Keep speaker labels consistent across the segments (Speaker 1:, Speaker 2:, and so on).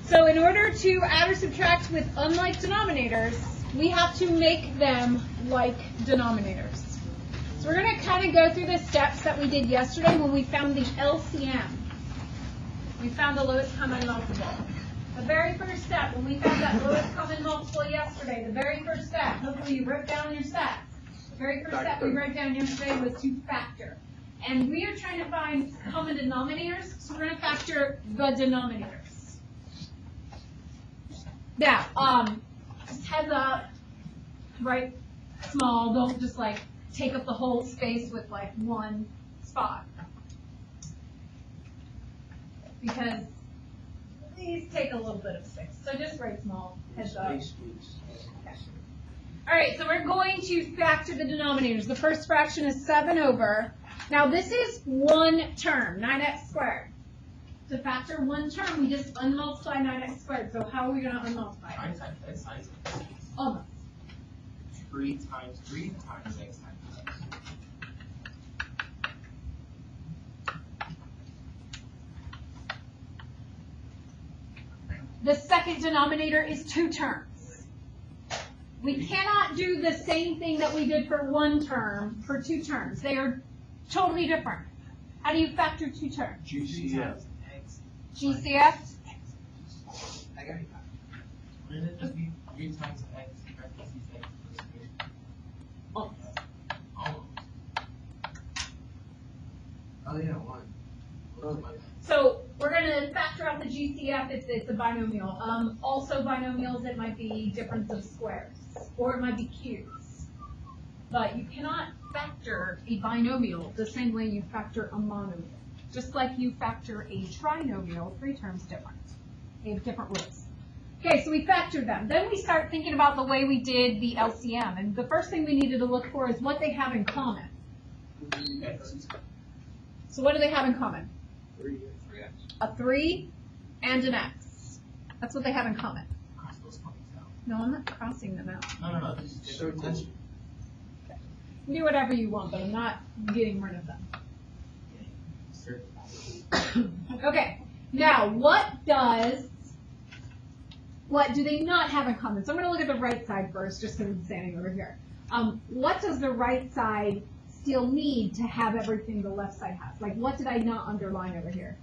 Speaker 1: So in order to add or subtract with unlike denominators, we have to make them like denominators. So we're going to kind of go through the steps that we did yesterday when we found the LCM. We found the lowest common multiple. The very first step, when we found that lowest common multiple yesterday, the very first step, hopefully you wrote down your steps. The very first step we wrote down yesterday was to factor. And we are trying to find common denominators, so we're going to factor the denominators. Now, just heads up, write small, don't just like take up the whole space with like one spot. Because these take a little bit of space. So just write small, heads up. Okay. All right, so we're going to factor the denominators. The first fraction is 7 over. Now this is one term, 9x squared. To factor one term, we just unmultiply 9x squared. So how are we going to unmultiply it?
Speaker 2: 9 times x times x.
Speaker 1: Almost.
Speaker 2: 3 times 3 times x times x.
Speaker 1: The second denominator is 2 terms. We cannot do the same thing that we did for one term for 2 terms. They are totally different. How do you factor 2 terms?
Speaker 2: GCF.
Speaker 1: GCF?
Speaker 2: I got it. Wouldn't it just be 3 times x parentheses x plus 3?
Speaker 1: Oh.
Speaker 2: Oh yeah, 1.
Speaker 1: So we're going to factor out the GCF if it's a binomial. Also binomials, it might be difference of squares, or it might be cubes. But you cannot factor a binomial the same way you factor a monomial. Just like you factor a trinomial, 3 terms different. They have different roots. Okay, so we factored them. Then we start thinking about the way we did the LCM. And the first thing we needed to look for is what they have in common. So what do they have in common?
Speaker 2: 3x.
Speaker 1: A 3 and an x. That's what they have in common.
Speaker 2: Cross those points out.
Speaker 1: No, I'm not crossing them out.
Speaker 2: No. This is so cool.
Speaker 1: Do whatever you want, but I'm not getting rid of them. Okay, now what do they not have in common? So I'm going to look at the right side first, just because I'm standing over here. What does the right side still need to have everything the left side has? Like, what did I not underline over here?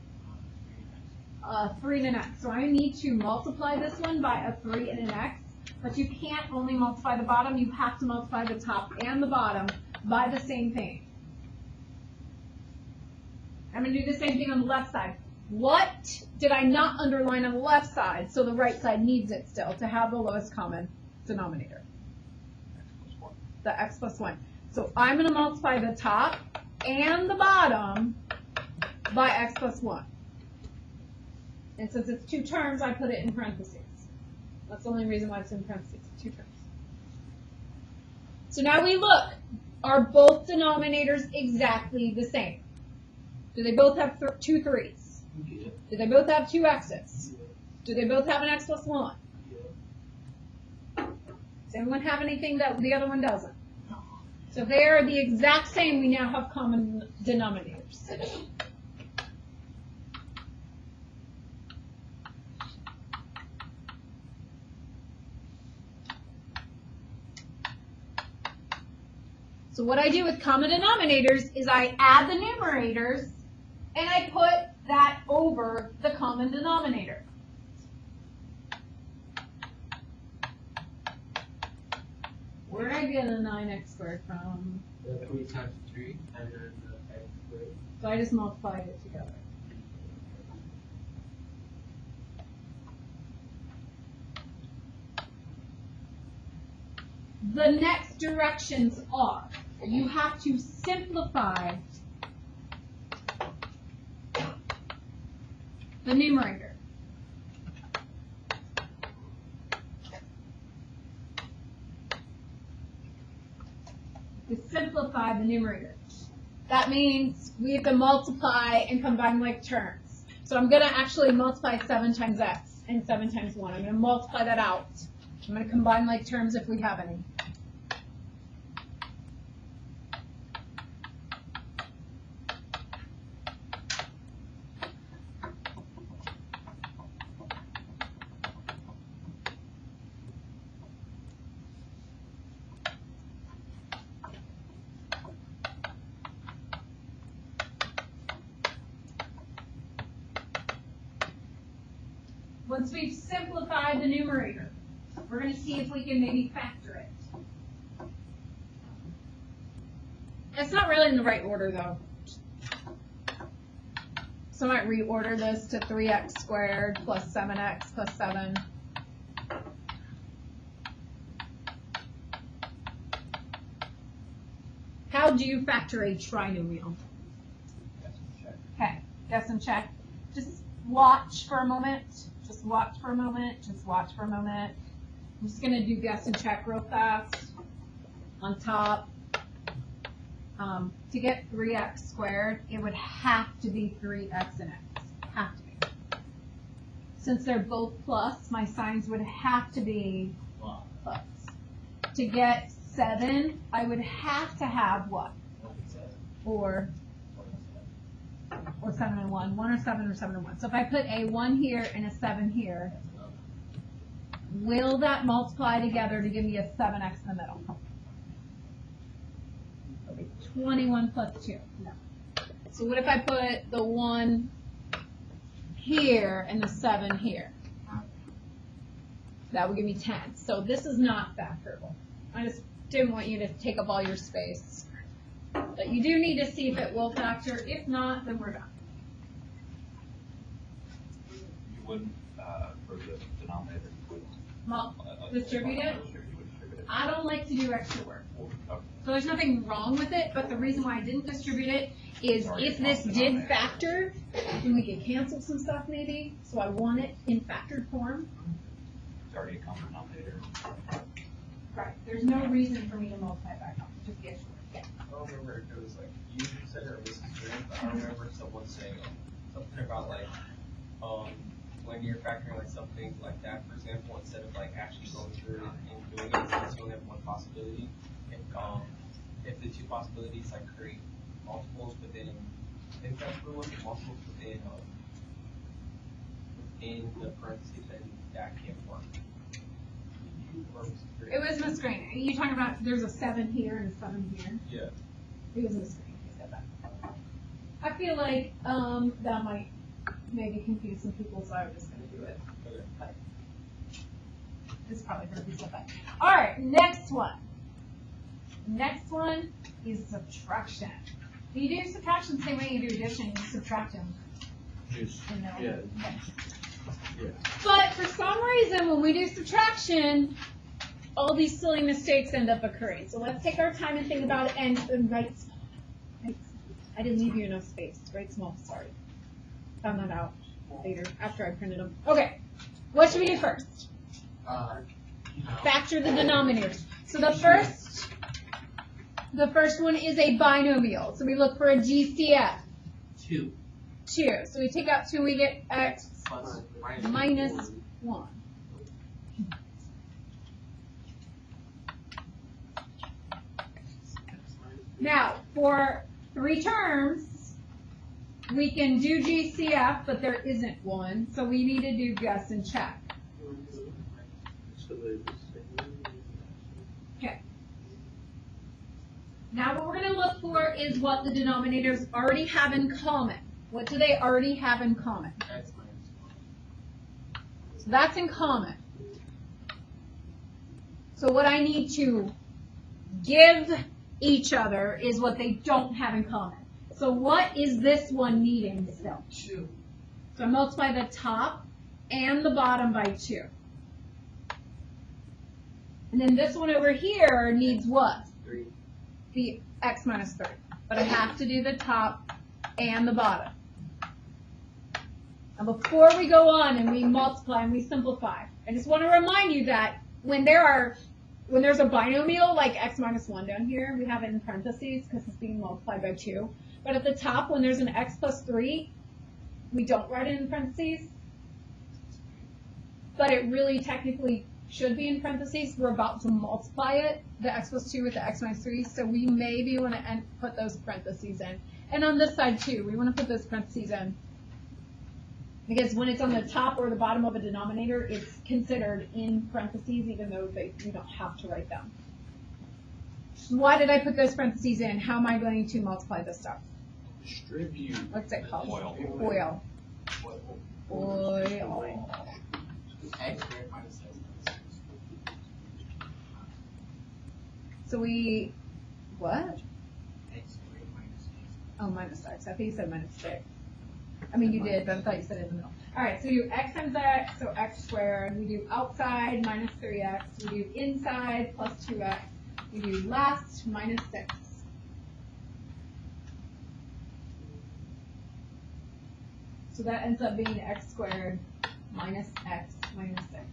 Speaker 1: 3 and an x. So I need to multiply this one by a 3 and an x, but you can't only multiply the bottom, you have to multiply the top and the bottom by the same thing. I'm going to do the same thing on the left side. What did I not underline on the left side, so the right side needs it still to have the lowest common denominator? The x plus 1. So I'm going to multiply the top and the bottom by x plus 1. And since it's 2 terms, I put it in parentheses. That's the only reason why it's in parentheses, 2 terms. So now we look. Are both denominators exactly the same? Do they both have 2 3s?
Speaker 2: Yeah.
Speaker 1: Do they both have 2 x's?
Speaker 2: Yeah.
Speaker 1: Do they both have an x plus 1?
Speaker 2: Yeah.
Speaker 1: Does anyone have anything that the other one doesn't?
Speaker 2: No.
Speaker 1: So if they are the exact same, we now have common denominators. So what I do with common denominators is I add the numerators and I put that over the common denominator. Where did I get a 9x squared from?
Speaker 2: 3 times 3 and then the x squared.
Speaker 1: So I just multiplied it together. The next directions are, you have to simplify the numerator. To simplify the numerator. That means we have to multiply and combine like terms. So I'm going to actually multiply 7 times x and 7 times 1. I'm going to multiply that out. I'm going to combine like terms if we have any. once we've simplified the numerator, we're going to see if we can maybe factor it. It's not really in the right order, though. So I might reorder this to 3x squared plus 7x plus 7. How do you factor a trinomial? Okay, guess and check. Just watch for a moment. Just watch for a moment. Just watch for a moment. I'm just going to do guess and check real fast. On top. To get 3x squared, it would have to be 3x and x. Have to be. Since they're both plus, my signs would have to be plus. To get 7, I would have to have what? Or 7 and 1. 1 or 7 or 7 and 1. So if I put a 1 here and a 7 here, will that multiply together to give me a 7x in the middle? 21 plus 2. No. So what if I put the 1 here and the 7 here? That would give me 10. So this is not factorable. I just didn't want you to take up all your space. But you do need to see if it will factor. If not, then we're done.
Speaker 3: You wouldn't, for the denominator, you would
Speaker 1: Distribute it?
Speaker 3: distribute it.
Speaker 1: I don't like to do extra work.
Speaker 3: Okay.
Speaker 1: So there's nothing wrong with it, but the reason why I didn't distribute it is if this did factor, then we could cancel some stuff maybe. So I want it in factored form.
Speaker 3: It's already a common denominator.
Speaker 1: Right. There's no reason for me to multiply back up. Just the extra work. Yeah.
Speaker 2: I don't remember if it was like, you said it was strange, but I remember someone saying something about like, when you're factoring like something like that, for example, instead of like actually going through it and doing it, since you only have one possibility, if the two possibilities like create multiples within, I think that's what it was, multiples within the parentheses, then that can't work.
Speaker 1: It was Miss Green. Are you talking about there's a 7 here and a 7 here?
Speaker 2: Yeah.
Speaker 1: It was Miss Green who said that. I feel like that might maybe confuse some people, so I was just going to do it.
Speaker 2: Okay.
Speaker 1: But it's probably going to be something. All right, next one. Next one is subtraction. You do subtraction the same way you do addition. You subtract them.
Speaker 3: Yeah.
Speaker 1: But for some reason, when we do subtraction, all these silly mistakes end up occurring. So let's take our time and think about it and write small. I didn't leave you enough space. Write small, sorry. Found that out later after I printed them. Okay, what should we do first? Factor the denominators. So the first one is a binomial. So we look for a GCF.
Speaker 2: 2.
Speaker 1: 2. So we take out 2, we get x minus 1. Now, for 3 terms, we can do GCF, but there isn't one, so we need to do guess and check. Okay. Now what we're going to look for is what the denominators already have in common. What do they already have in common? So that's in common. So what I need to give each other is what they don't have in common. So what is this one needing still?
Speaker 2: 2.
Speaker 1: So I multiply the top and the bottom by 2. And then this one over here needs what?
Speaker 2: 3.
Speaker 1: The x minus 3. But I have to do the top and the bottom. Now before we go on and we multiply and we simplify, I just want to remind you that when there's a binomial like x minus 1 down here, we have it in parentheses because it's being multiplied by 2. But at the top, when there's an x plus 3, we don't write it in parentheses. But it really technically should be in parentheses. We're about to multiply it, the x plus 2 with the x minus 3, so we maybe want to put those parentheses in. And on this side too, we want to put those parentheses in. Because when it's on the top or the bottom of a denominator, it's considered in parentheses, even though you don't have to write them. Why did I put those parentheses in? How am I going to multiply this stuff?
Speaker 3: Distribute.
Speaker 1: What's it called?
Speaker 3: Oil.
Speaker 1: Oil. Oil.
Speaker 2: X squared minus X minus 6.
Speaker 1: So we, what?
Speaker 2: X squared minus X.
Speaker 1: Oh, minus X. I think you said minus 6. I mean, you did, but I thought you said it in the middle. All right, so we do X times X, so X squared. We do outside minus 3X. We do inside plus 2X. We do last minus 6. So that ends up being X squared minus X minus 6.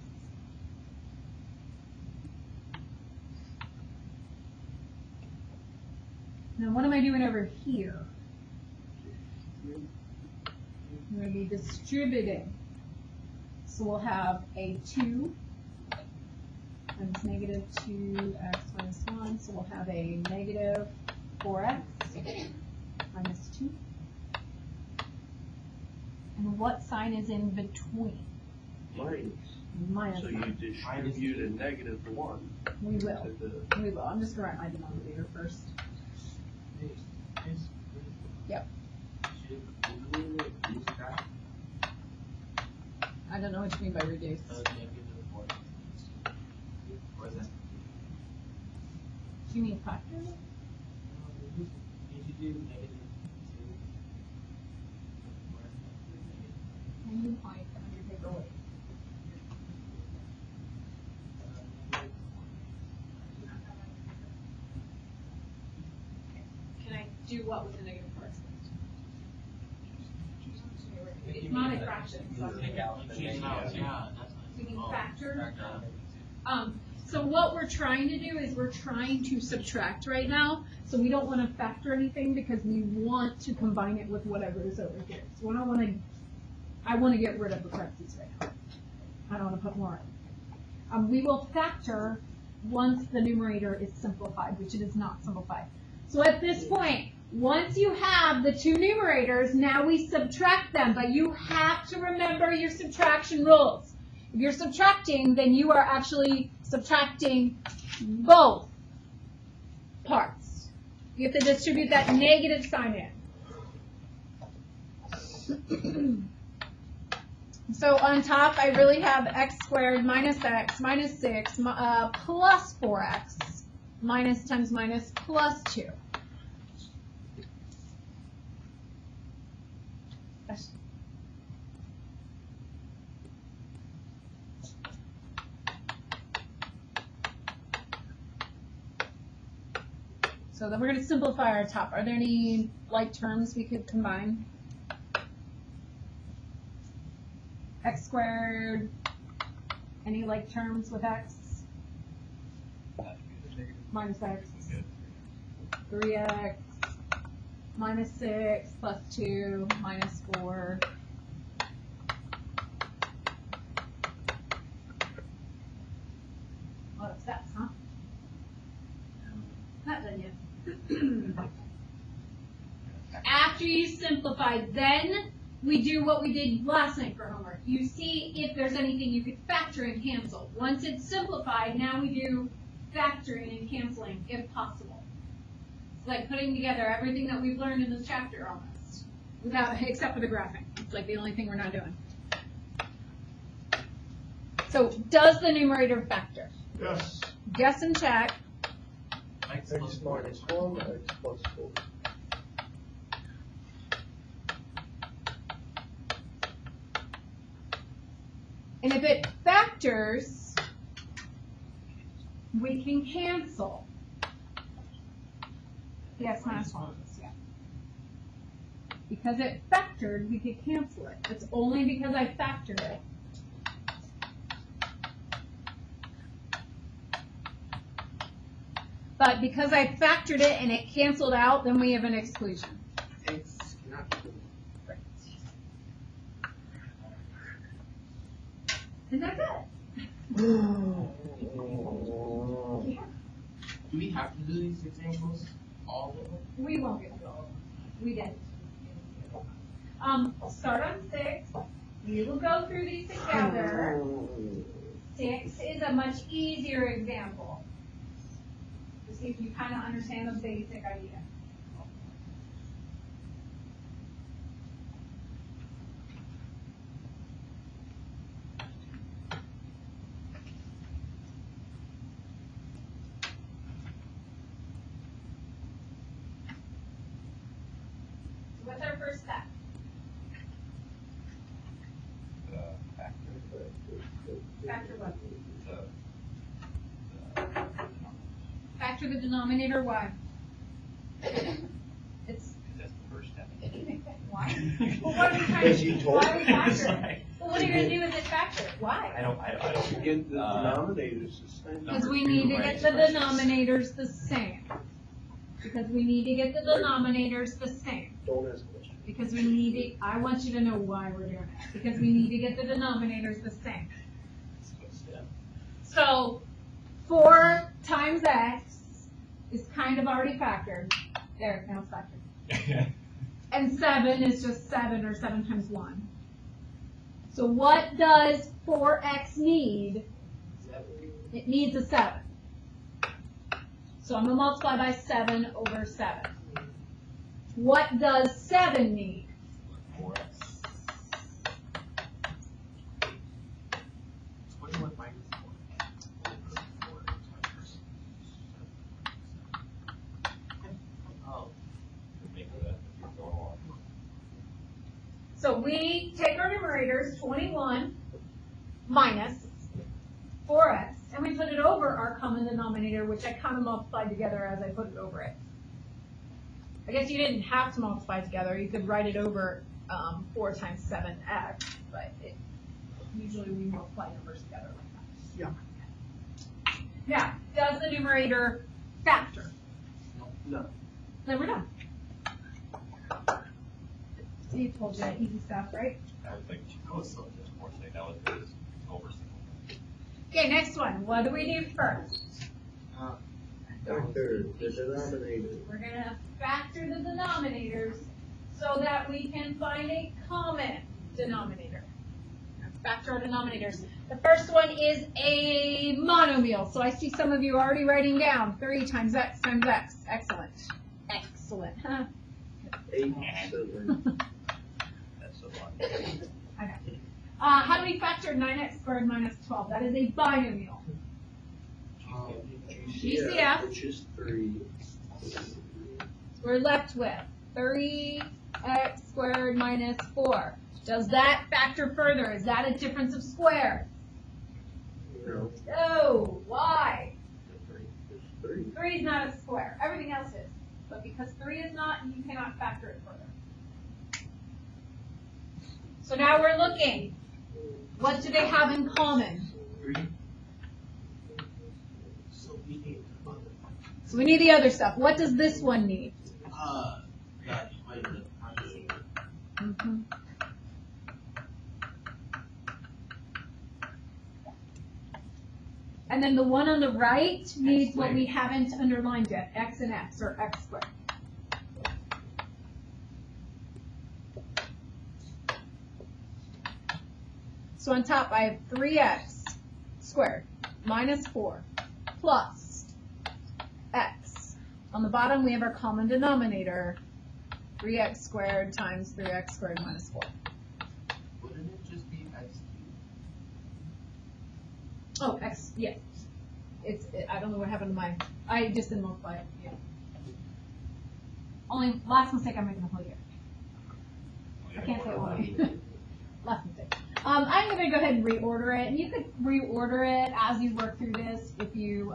Speaker 1: Now, what am I doing over here? I'm going to be distributing. So we'll have a 2 times negative 2x minus 1. So we'll have a negative 4x minus 2. And what sign is in between?
Speaker 4: Minus.
Speaker 1: Minus.
Speaker 4: So you distribute a negative 1.
Speaker 1: We will.
Speaker 4: to the-
Speaker 1: We will. I'm just going to write my denominator first. Yep. I don't know what you mean by reduce. Do you mean factor? And you point on your paper weight. Can I do what with the negative parts? It's not a fraction. So I'm gonna- we can factor. So what we're trying to do is we're trying to subtract right now. So we don't want to factor anything because we want to combine it with whatever is over here. So I want to get rid of the parentheses right now. I don't want to put more in. We will factor once the numerator is simplified, which it is not simplified. So at this point, once you have the two numerators, now we subtract them, but you have to remember your subtraction rules. If you're subtracting, then you are actually subtracting both parts. You have to distribute that negative sign in. So on top, I really have x squared minus x minus 6 plus 4x minus times minus plus 2. So then we're going to simplify our top. Are there any like terms we could combine? X squared, any like terms with x? Minus x, 3x, minus 6, plus 2, minus 4. A lot of steps, huh? Not done yet. After you simplify, then we do what we did last night for homework. You see if there's anything you could factor and cancel. Once it's simplified, now we do factoring and canceling if possible. It's like putting together everything that we've learned in this chapter almost, except for the graphing. It's like the only thing we're not doing. So does the numerator factor?
Speaker 4: Yes.
Speaker 1: Guess and check.
Speaker 4: X minus 1, X plus 4.
Speaker 1: And if it factors, we can cancel. Yes, minus 1, yeah. Because it factored, we could cancel it. It's only because I factored it. But because I factored it and it canceled out, then we have an exclusion.
Speaker 2: X cannot be right.
Speaker 1: And that's it.
Speaker 2: Do we have to do these examples? All of them?
Speaker 1: We won't get to all of them. We did. Start on 6. We will go through these together. 6 is a much easier example. Just if you kind of understand the basic idea. What's our first step?
Speaker 3: Factor.
Speaker 1: Factor what?
Speaker 3: The
Speaker 1: Factor the denominator, why? It's,
Speaker 3: that's the first step.
Speaker 1: why? Well, what are we trying
Speaker 4: Because
Speaker 1: to
Speaker 4: you
Speaker 1: do?
Speaker 4: told
Speaker 1: Why are we
Speaker 4: me.
Speaker 1: factoring? Well, what are you gonna do with this factor? Why?
Speaker 3: I don't.
Speaker 4: To get the denominators the same.
Speaker 1: Because we
Speaker 3: Number
Speaker 1: need
Speaker 3: two,
Speaker 1: to
Speaker 3: right,
Speaker 1: get the
Speaker 3: expressions.
Speaker 1: denominators the same. Because we need to get the denominators the same.
Speaker 4: Don't ask questions.
Speaker 1: Because we need to, I want you to know why we're doing it. Because we need to get the denominators the same. So 4 times x is kind of already factored. There, now it's factored. And 7 is just 7 or 7 times 1. So what does 4x need? It needs a 7. So I'm going to multiply by 7 over 7. What does 7 need?
Speaker 3: 4x.
Speaker 2: 21 minus 4. Oh.
Speaker 1: So we take our numerators, 21 minus 4x, and we put it over our common denominator, which I kind of multiplied together as I put it over it. I guess you didn't have to multiply together. You could write it over 4 times 7x, but usually we multiply numbers together like that.
Speaker 4: Yeah.
Speaker 1: Now, does the numerator factor?
Speaker 4: No.
Speaker 1: Then we're done. See, I told you, easy stuff, right?
Speaker 3: I would think I was so just more say that was just oversimplified.
Speaker 1: Okay, next one. What do we do first?
Speaker 4: Factor the denominator.
Speaker 1: We're gonna factor the denominators so that we can find a common denominator. Factor our denominators. The first one is a monomial. So I see some of you already writing down 3 times x times x. Excellent. Excellent. Huh?
Speaker 4: 8, 7.
Speaker 3: That's a lot.
Speaker 1: Okay. How do we factor 9x squared minus 12? That is a binomial. GCF.
Speaker 4: Which is 3.
Speaker 1: We're left with 3x squared minus 4. Does that factor further? Is that a difference of squares?
Speaker 4: No.
Speaker 1: No. Why?
Speaker 4: It's 3.
Speaker 1: 3 is not a square. Everything else is. But because 3 is not, you cannot factor it further. So now we're looking. What do they have in common?
Speaker 2: 3. So we need to
Speaker 1: So we need the other stuff. What does this one need?
Speaker 2: that equate the
Speaker 1: Mhm. And then the one on the right needs what we haven't underlined yet, x and x, or x squared. So on top, I have 3x squared minus 4 plus x. On the bottom, we have our common denominator, 3x squared times 3x squared minus 4.
Speaker 2: Wouldn't it just be x cubed?
Speaker 1: Oh, x, yeah. I don't know what happened to mine. I just didn't multiply it, yeah. Only, last mistake I'm making a whole year. I can't say why. Last mistake. I'm gonna go ahead and reorder it, and you could reorder it as you work through this if you,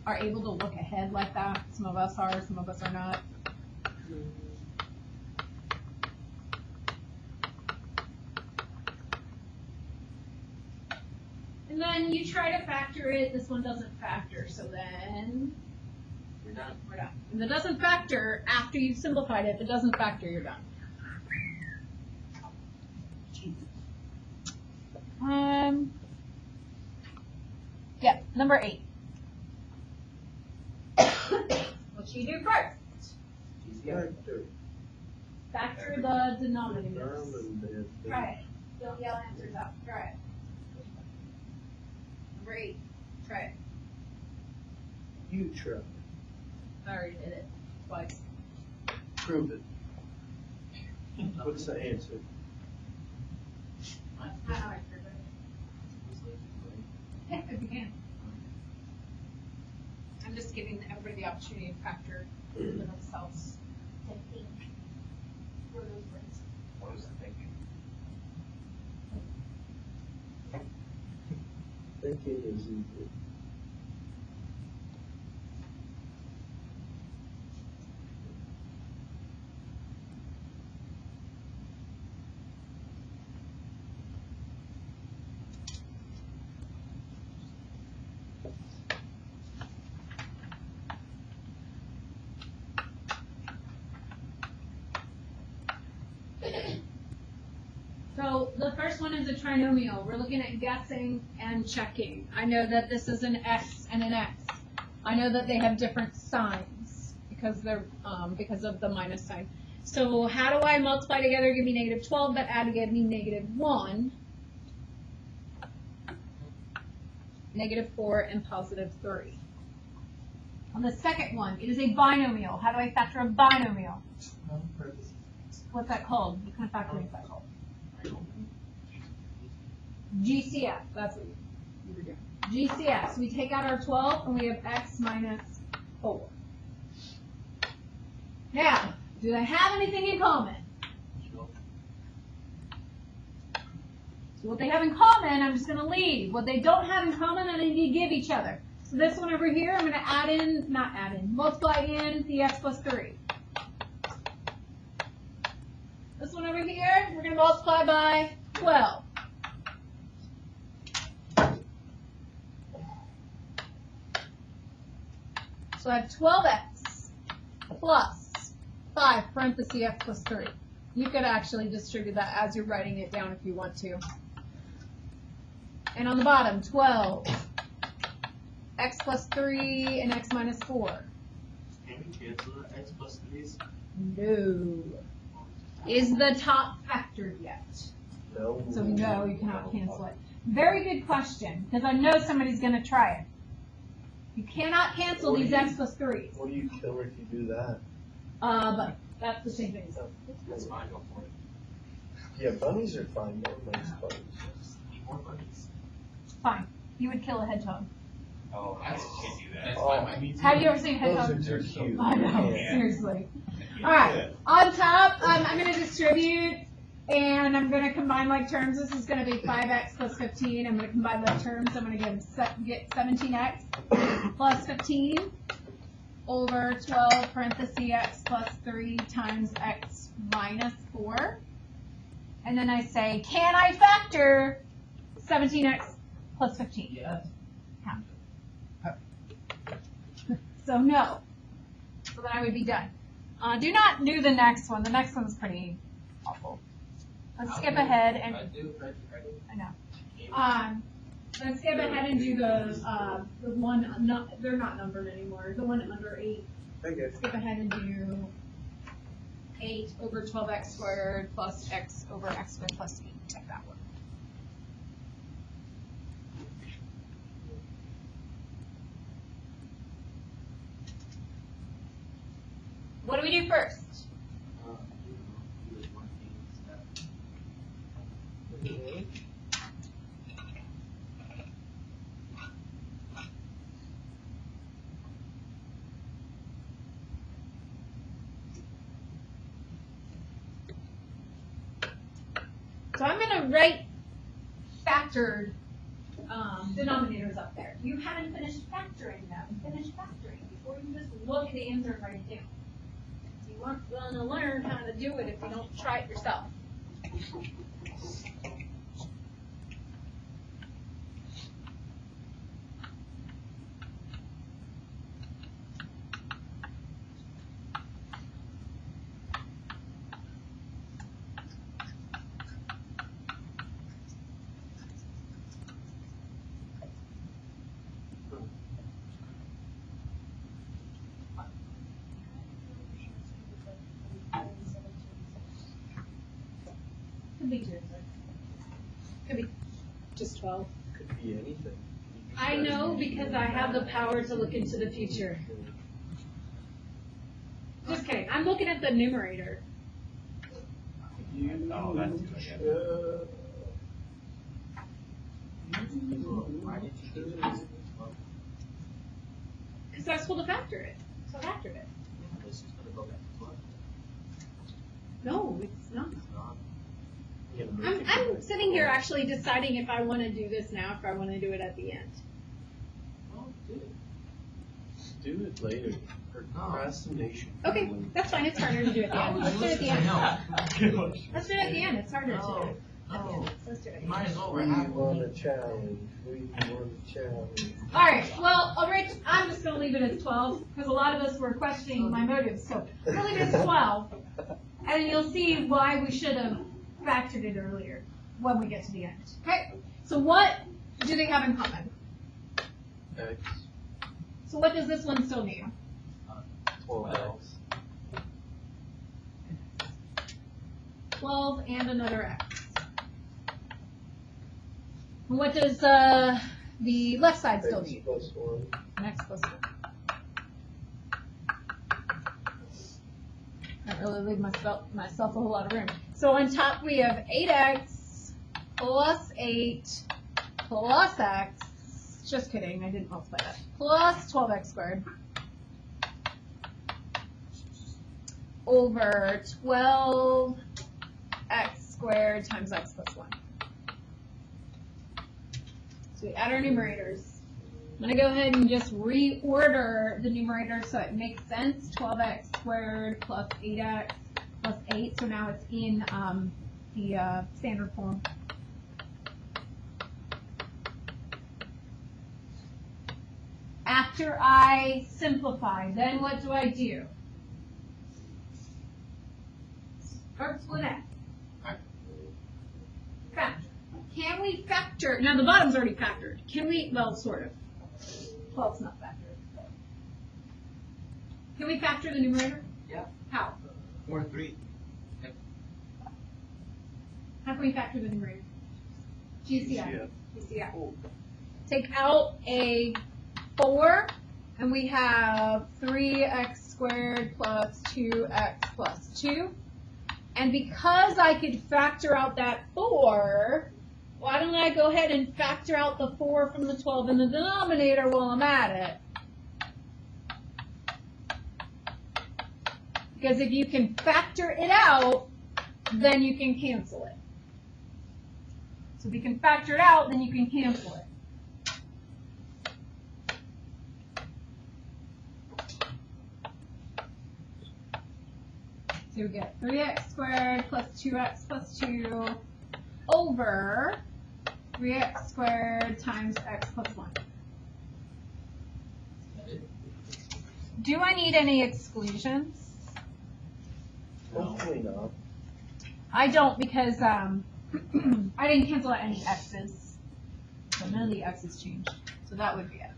Speaker 1: are able to look ahead like that. Some of us are, some of us are not. And then you try to factor it, this one doesn't factor, so then
Speaker 2: We're done.
Speaker 1: we're done. If it doesn't factor, after you've simplified it, if it doesn't factor, you're done. Yeah, number 8. What should you do first?
Speaker 4: Factor.
Speaker 1: Factor the denominators.
Speaker 4: Denominator.
Speaker 1: Try it. Don't yell answers out. Try it. Number 8. Try it.
Speaker 4: You try.
Speaker 1: I already did it twice.
Speaker 4: Prove it. What's the answer?
Speaker 1: I know I proved it. Yeah, it began. I'm just giving everybody the opportunity to factor for themselves.
Speaker 4: thinking is easy.
Speaker 1: So the first one is a trinomial. We're looking at guessing and checking. I know that this is an x and an x. I know that they have different signs because they're because of the minus sign. So how do I multiply together to give me negative 12, but add to give me negative 1, negative 4, and positive 3? On the second one, it is a binomial. How do I factor a binomial? What's that called? What kind of factoring is that called? GCF, that's what you were doing. GCF, we take out our 12 and we have x minus 4. Now, do they have anything in common? So what they have in common, I'm just going to leave. What they don't have in common, I need to give each other. So this one over here, I'm going to multiply in the x plus 3. This one over here, we're going to multiply by 12. So I have 12x plus 5 parentheses x plus 3. You could actually distribute that as you're writing it down if you want to. And on the bottom, 12, x plus 3, and x minus 4.
Speaker 3: Can we cancel the x plus 3's?
Speaker 1: No. Is the top factored yet?
Speaker 4: No.
Speaker 1: So no, you cannot cancel it. Very good question, because I know somebody's going to try it. You cannot cancel these x plus 3's.
Speaker 4: What do you kill if you do that?
Speaker 1: But that's the same thing.
Speaker 3: That's fine, go for it.
Speaker 4: Yeah, bunnies are fine, no nice bunnies.
Speaker 3: Eat more bunnies.
Speaker 1: Fine. You would kill a hedgehog.
Speaker 3: Oh, I can't do that.
Speaker 2: That's
Speaker 4: Oh.
Speaker 2: fine. I mean,
Speaker 1: Have you ever seen a hedgehog?
Speaker 4: Those are too cute.
Speaker 1: I know,
Speaker 4: Yeah.
Speaker 1: seriously.
Speaker 3: I can't
Speaker 1: All
Speaker 3: do
Speaker 1: right,
Speaker 3: that.
Speaker 1: on top, I'm going to distribute, and I'm going to combine like terms. This is going to be 5x plus 15. I'm going to combine the terms. I'm going to get 17x plus 15 over 12 parentheses x plus 3 times x minus 4. And then I say, can I factor 17x plus 15?
Speaker 2: yes.
Speaker 1: So no. So then I would be done. Do not do the next one. The next one's pretty awful. Let's skip ahead and I know. Let's skip ahead and do the one. They're not numbered anymore. The one under 8.
Speaker 4: Okay.
Speaker 1: Skip ahead and do 8 over 12x squared plus x over x squared plus 8. Check that one. What do we do first? So I'm going to write factored denominators up there. You haven't finished factoring them. Finish factoring before you just look at the answer and write it down. You aren't going to learn how to do it if you don't try it yourself. Could be 2. Could be just 12.
Speaker 4: Could be anything.
Speaker 1: I know because I have the power to look into the future. Just kidding. I'm looking at the numerator.
Speaker 3: Oh, that's good.
Speaker 2: Why did you do this?
Speaker 1: Because that's supposed to factor it. So I factored it.
Speaker 2: This is gonna go back to 12.
Speaker 1: No, it's not.
Speaker 2: It's not.
Speaker 4: You gotta make it
Speaker 1: I'm
Speaker 4: right.
Speaker 1: sitting here actually deciding if I want to do this now, if I want to do it at the end.
Speaker 4: Do it later. Procrastination.
Speaker 1: Okay, that's fine. It's harder to do at the end. Let's do it at the end. Let's do it at the end. It's harder to do.
Speaker 3: No.
Speaker 1: Let's do it.
Speaker 3: Might as well.
Speaker 4: We want a challenge. We want a challenge.
Speaker 1: All right. Well, Rich, I'm just going to leave it as 12 because a lot of us were questioning my motives. So I'm going to leave it as 12, and you'll see why we should have factored it earlier when we get to the end. Okay. So what do they have in common?
Speaker 4: X,
Speaker 1: So what does this one still need?
Speaker 4: 12X.
Speaker 1: 12 and another x. What does the left side still
Speaker 4: X
Speaker 1: need?
Speaker 4: plus 1.
Speaker 1: An x plus 1. I don't really leave myself a whole lot of room. So on top we have 8x plus 8 plus x. Just kidding, I didn't multiply that. Plus 12x squared over 12x squared times x plus 1. So we add our numerators. I'm going to go ahead and just reorder the numerator so it makes sense. 12x squared plus 8x plus 8. So now it's in the standard form. After I simplify, then what do I do? Or split x. Factor. Can we factor? Now the bottom's already factored. Can we? Well, sort of. Well, it's not factored. Can we factor the numerator?
Speaker 2: Yeah.
Speaker 1: How?
Speaker 2: 4 and 3.
Speaker 1: How can we factor the numerator? GCF.
Speaker 4: GCF.
Speaker 1: GCF. Take out a 4, and we have 3x squared plus 2x plus 2. And because I could factor out that 4, why don't I go ahead and factor out the 4 from the 12 in the denominator while I'm at it? Because if you can factor it out, then you can cancel it. So if you can factor it out, then you can cancel it. So we get 3x squared plus 2x plus 2 over 3x squared times x plus 1. Do I need any exclusions?
Speaker 4: Hopefully not.
Speaker 1: I don't because I didn't cancel out any x's. So none of the x's changed. So that would be it.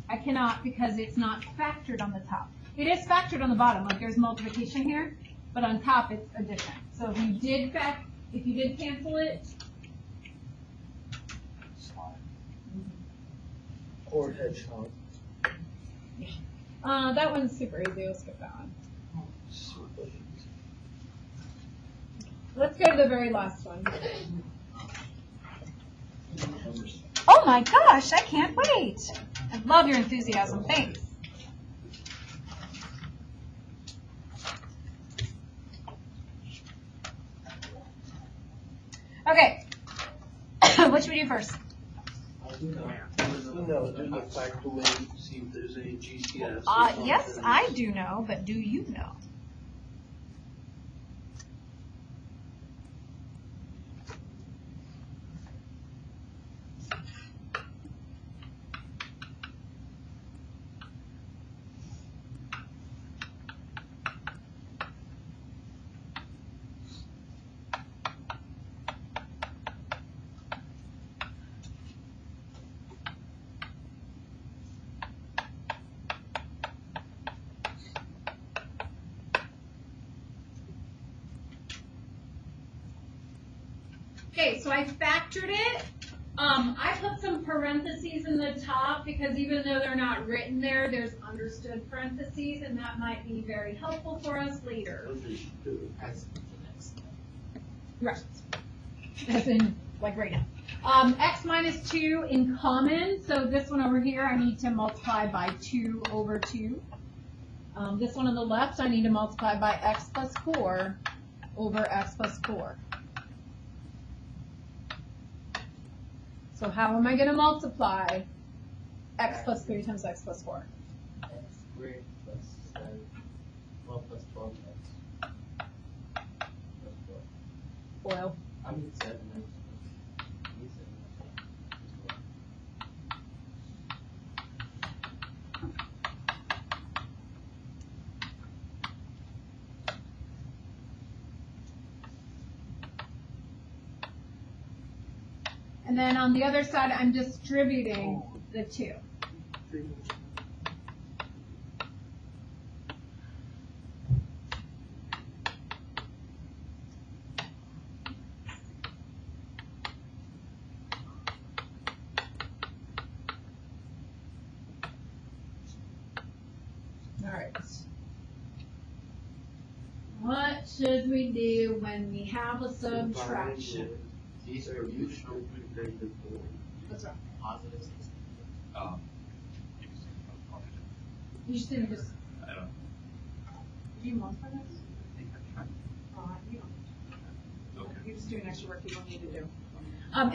Speaker 1: I cannot because it's not factored on the top. It is factored on the bottom, like there's multiplication here, but on top it's addition. So if you did cancel it,
Speaker 4: Or hedgehog.
Speaker 1: that one's super easy. We'll skip that one. Let's go to the very last one. Oh my gosh, I can't wait. I love your enthusiasm. Thanks. Okay. What should we do first?
Speaker 4: Do the factoring, see if there's any GCS.
Speaker 1: Yes, I do know, but do you know? Okay, so I factored it. I put some parentheses in the top because even though they're not written there, there's understood parentheses, and that might be very helpful for us later. Right. As in, like right now. X minus 2 in common, so this one over here I need to multiply by 2 over 2. This one on the left I need to multiply by x plus 4 over x plus 4. So how am I going to multiply x plus 3 times x plus 4?
Speaker 4: X squared plus 7, 12 plus 12 x. Plus 12.
Speaker 1: Well,
Speaker 4: I mean 7 x. I mean 7 x.
Speaker 1: and then on the other side, I'm distributing the 2. All right. What should we do when we have a subtraction?
Speaker 4: These are usual negative 4.
Speaker 1: What's wrong?
Speaker 4: Positive 16.
Speaker 3: You can see the positive.
Speaker 1: You just didn't just,
Speaker 3: I don't.
Speaker 1: do you multiply this?
Speaker 3: think I can.
Speaker 1: You don't.
Speaker 3: Okay.
Speaker 1: You're just doing extra work you don't need to do.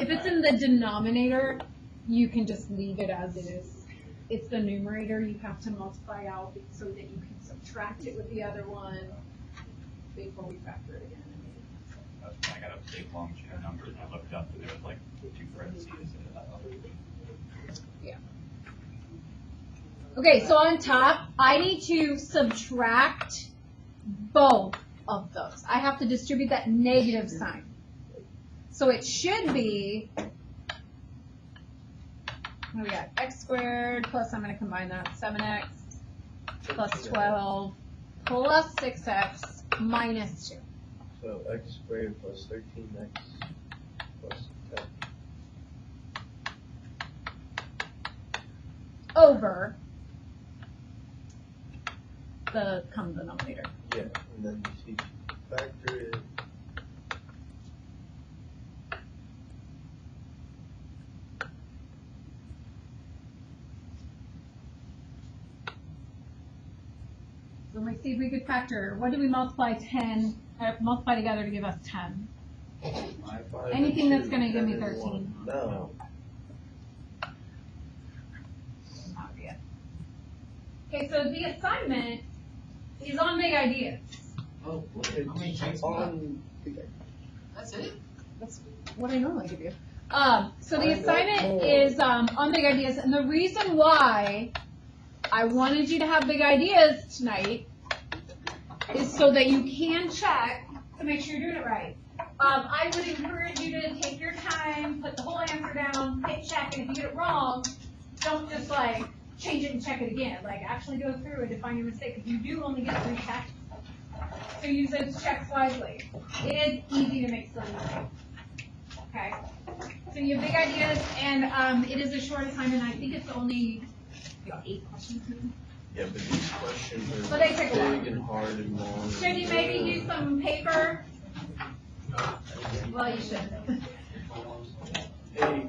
Speaker 1: If it's in the denominator, you can just leave it as it is. It's the numerator you have to multiply out so that you can subtract it with the other one before we factor it again.
Speaker 3: I got a big long chain of numbers and I looked up and there was like 2 parentheses.
Speaker 1: Yeah. Okay, so on top, I need to subtract both of those. I have to distribute that negative sign. So it should be, what do we got? X squared plus, I'm going to combine that, 7x plus 12 plus 6x minus 2.
Speaker 4: So x squared plus 13x plus 10.
Speaker 1: Over the common denominator.
Speaker 4: Yeah, and then you see factor it.
Speaker 1: So let's see if we could factor. What do we multiply multiply together to give us 10? Anything that's going to give me 13.
Speaker 4: No.
Speaker 1: Not yet. Okay, so the assignment is on big ideas.
Speaker 4: Oh, it's on.
Speaker 5: That's it?
Speaker 1: That's what I normally give you. So the assignment is on big ideas, and the reason why I wanted you to have big ideas tonight is so that you can check to make sure you're doing it right. I would encourage you to take your time, put the whole answer down, hit check, and if you get it wrong, don't just like change it and check it again. Like actually go through and define your mistake, because you do only get 3 checks. So use those checks wisely. It is easy to make silly mistakes. Okay? So you have big ideas, and it is a short assignment. I think it's only 8 questions.
Speaker 4: Yeah, but these questions
Speaker 1: So
Speaker 4: are
Speaker 1: they take a while.
Speaker 4: big and hard and long.
Speaker 1: Should you maybe use some paper? Well, you should.
Speaker 4: Hey,